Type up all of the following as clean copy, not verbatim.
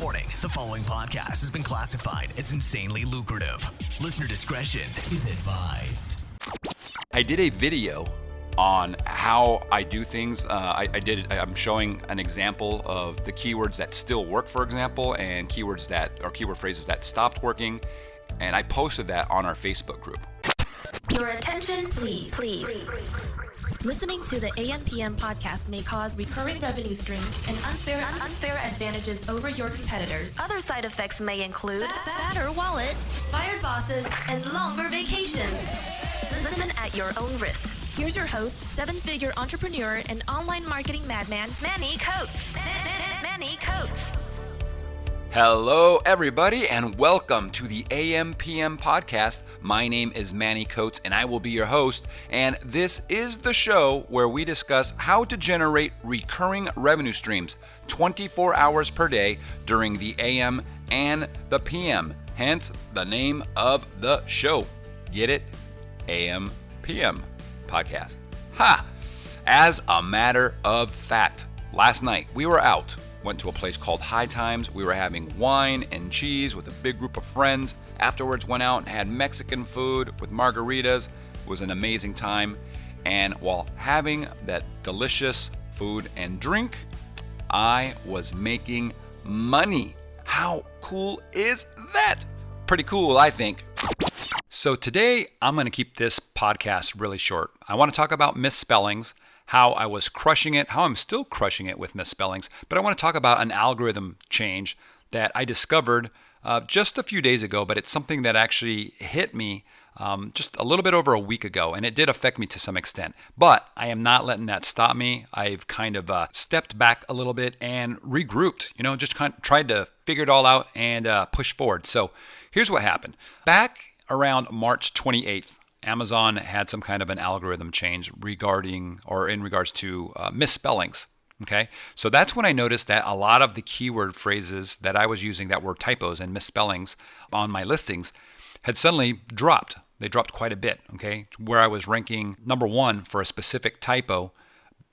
Warning, the following podcast has been classified as insanely lucrative. Listener discretion is advised. I did a video on how I do things. I'm showing an example of the keywords that still work, for example, and keyword phrases that stopped working. And I posted that on our Facebook group. Your attention, please. Listening to the AMPM podcast may cause recurring revenue streams and unfair advantages over your competitors. Other side effects may include fatter wallets, fired bosses, and longer vacations. Listen at your own risk. Here's your host, seven-figure entrepreneur and online marketing madman, Manny Coates. Manny Coates. Hello, everybody, and welcome to the AMPM podcast. My name is Manny Coates, and I will be your host. And this is the show where we discuss how to generate recurring revenue streams 24 hours per day during the AM and the PM. Hence, the name of the show. Get it? AMPM podcast. Ha! As a matter of fact, last night we were out. Went to a place called High Times. We were having wine and cheese with a big group of friends. Afterwards, went out and had Mexican food with margaritas. It was an amazing time. And while having that delicious food and drink, I was making money. How cool is that? Pretty cool, I think. So today, I'm going to keep this podcast really short. I want to talk about misspellings, how I was crushing it, how I'm still crushing it with misspellings, but I want to talk about an algorithm change that I discovered just a few days ago, but it's something that actually hit me just a little bit over a week ago, and it did affect me to some extent. But I am not letting that stop me. I've kind of stepped back a little bit and regrouped, just kind of tried to figure it all out and push forward. So here's what happened. Back around March 28th, Amazon had some kind of an algorithm change in regards to misspellings. Okay, so that's when I noticed that a lot of the keyword phrases that I was using that were typos and misspellings on my listings had suddenly dropped. They dropped quite a bit. Okay, where I was ranking number one for a specific typo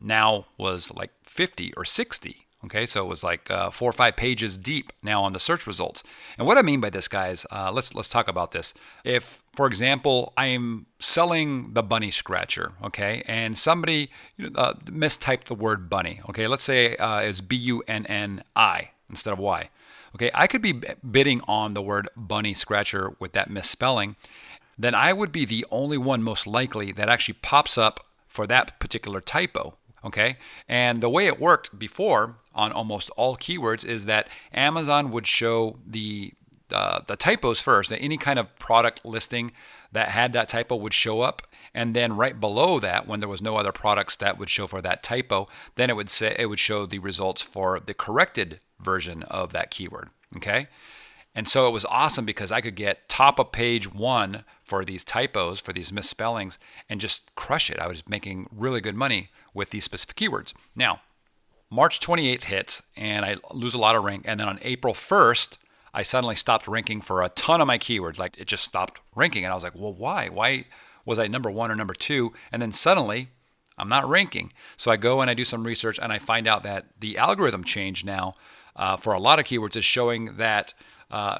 now was like 50 or 60. Okay, so it was like 4 or 5 pages deep now on the search results. And what I mean by this, guys, let's talk about this. If, for example, I'm selling the bunny scratcher, okay, and somebody mistyped the word bunny, okay, let's say it's B-U-N-N-I instead of Y. Okay, I could be bidding on the word bunny scratcher with that misspelling. Then I would be the only one most likely that actually pops up for that particular typo. Okay, and the way it worked before on almost all keywords is that Amazon would show the typos first. That any kind of product listing that had that typo would show up, and then right below that, when there was no other products that would show for that typo, then it would show the results for the corrected version of that keyword. Okay. And so it was awesome because I could get top of page 1 for these typos, for these misspellings, and just crush it. I was making really good money with these specific keywords. Now, March 28th hits, and I lose a lot of rank. And then on April 1st, I suddenly stopped ranking for a ton of my keywords. Like, it just stopped ranking. And I was like, well, why? Why was I number 1 or number 2? And then suddenly, I'm not ranking. So I go and I do some research, and I find out that the algorithm change now for a lot of keywords is showing that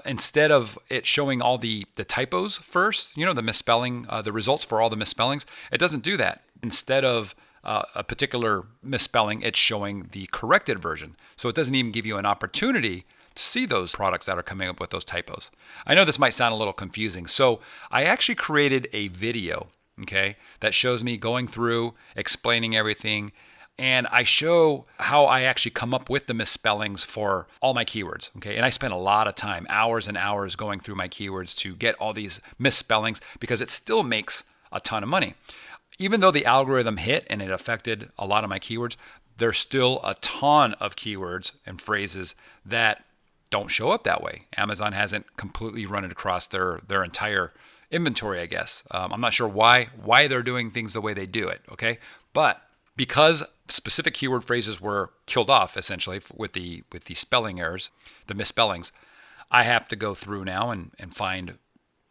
instead of it showing all the typos first, the misspelling, the results for all the misspellings, it doesn't do that. Instead of a particular misspelling, it's showing the corrected version. So it doesn't even give you an opportunity to see those products that are coming up with those typos. I know this might sound a little confusing. So I actually created a video, okay, that shows me going through, explaining everything. And I show how I actually come up with the misspellings for all my keywords, okay? And I spent a lot of time, hours and hours going through my keywords to get all these misspellings because it still makes a ton of money. Even though the algorithm hit and it affected a lot of my keywords, there's still a ton of keywords and phrases that don't show up that way. Amazon hasn't completely run it across their entire inventory, I guess. I'm not sure why they're doing things the way they do it, okay? But because specific keyword phrases were killed off essentially with the spelling errors, the misspellings, I have to go through now and find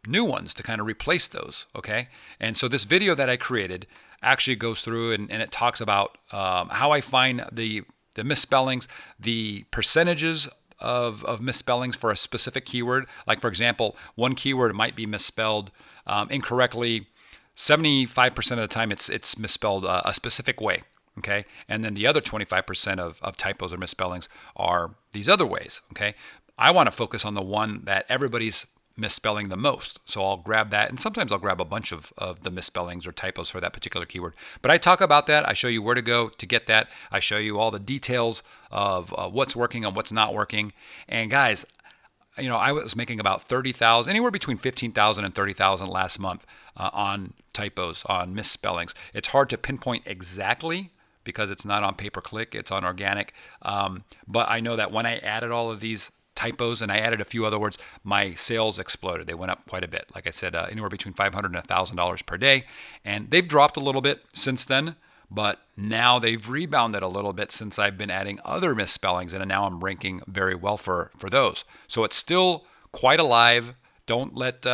new ones to kind of replace those, okay? And so this video that I created actually goes through and it talks about how I find the misspellings, the percentages of misspellings for a specific keyword. Like, for example, one keyword might be misspelled incorrectly. 75% of the time it's misspelled a specific way. Okay, and then the other 25% of typos or misspellings are these other ways. Okay, I want to focus on the one that everybody's misspelling the most. So I'll grab that, and sometimes I'll grab a bunch of the misspellings or typos for that particular keyword. But I talk about that. I show you where to go to get that. I show you all the details of what's working and what's not working. And guys, I was making about 30,000, anywhere between 15,000 and 30,000 last month on typos, on misspellings. It's hard to pinpoint exactly because it's not on pay-per-click, it's on organic. But I know that when I added all of these typos and I added a few other words, my sales exploded. They went up quite a bit. Like I said, anywhere between $500 and $1,000 per day. And they've dropped a little bit since then, but now they've rebounded a little bit since I've been adding other misspellings, and now I'm ranking very well for those. So it's still quite alive. Don't let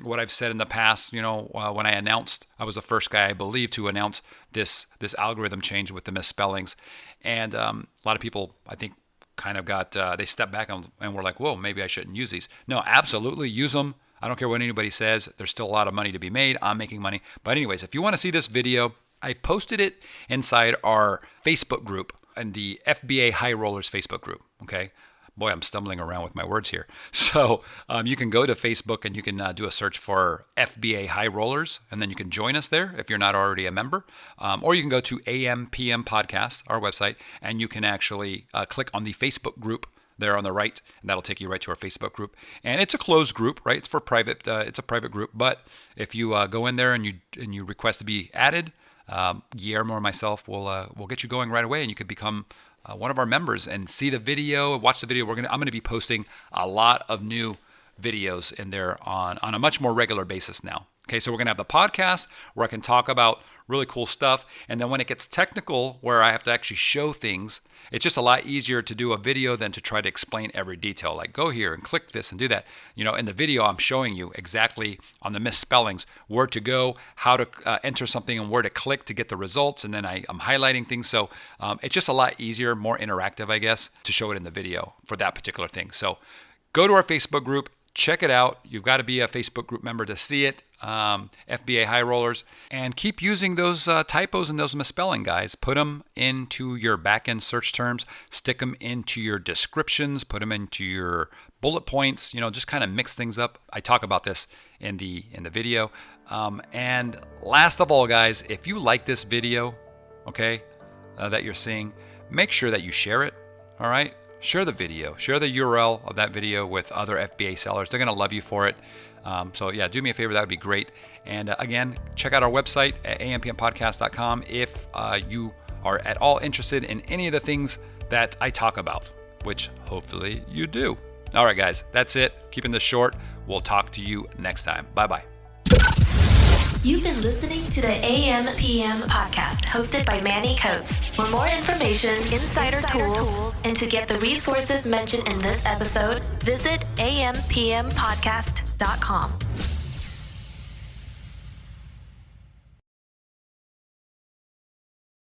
what I've said in the past, when I announced, I was the first guy, I believe, to announce this algorithm change with the misspellings. And a lot of people, I think, kind of they stepped back and were like, whoa, maybe I shouldn't use these. No, absolutely use them. I don't care what anybody says. There's still a lot of money to be made. I'm making money. But anyways, if you want to see this video, I've posted it inside our Facebook group and the FBA High Rollers Facebook group. Okay. Boy, I'm stumbling around with my words here. So you can go to Facebook and you can do a search for FBA High Rollers, and then you can join us there if you're not already a member. Or you can go to AMPM Podcast, our website, and you can actually click on the Facebook group there on the right, and that'll take you right to our Facebook group. And it's a closed group, right? It's for private. It's a private group. But if you go in there and you request to be added, Guillermo or myself will get you going right away, and you could become one of our members and see the video, watch the video. I'm going to be posting a lot of new videos in there on a much more regular basis now. Okay, so we're going to have the podcast where I can talk about really cool stuff. And then when it gets technical, where I have to actually show things, it's just a lot easier to do a video than to try to explain every detail. Like, go here and click this and do that. In the video, I'm showing you exactly on the misspellings where to go, how to enter something, and where to click to get the results. And then I'm highlighting things. So it's just a lot easier, more interactive, I guess, to show it in the video for that particular thing. So go to our Facebook group. Check it out. You've got to be a Facebook group member to see it. FBA High Rollers. And keep using those typos and those misspelling, guys. Put them into your back-end search terms. Stick them into your descriptions. Put them into your bullet points. Just kind of mix things up. I talk about this in the video. And last of all, guys, if you like this video, okay, that you're seeing, make sure that you share it. All right. Share the video, share the URL of that video with other FBA sellers. They're going to love you for it. So yeah, do me a favor. That would be great. And again, check out our website at ampmpodcast.com if you are at all interested in any of the things that I talk about, which hopefully you do. All right, guys, that's it. Keeping this short. We'll talk to you next time. Bye-bye. You've been listening to the AMPM podcast hosted by Manny Coates. For more information, insider tools, and to get the resources mentioned in this episode, visit ampmpodcast.com.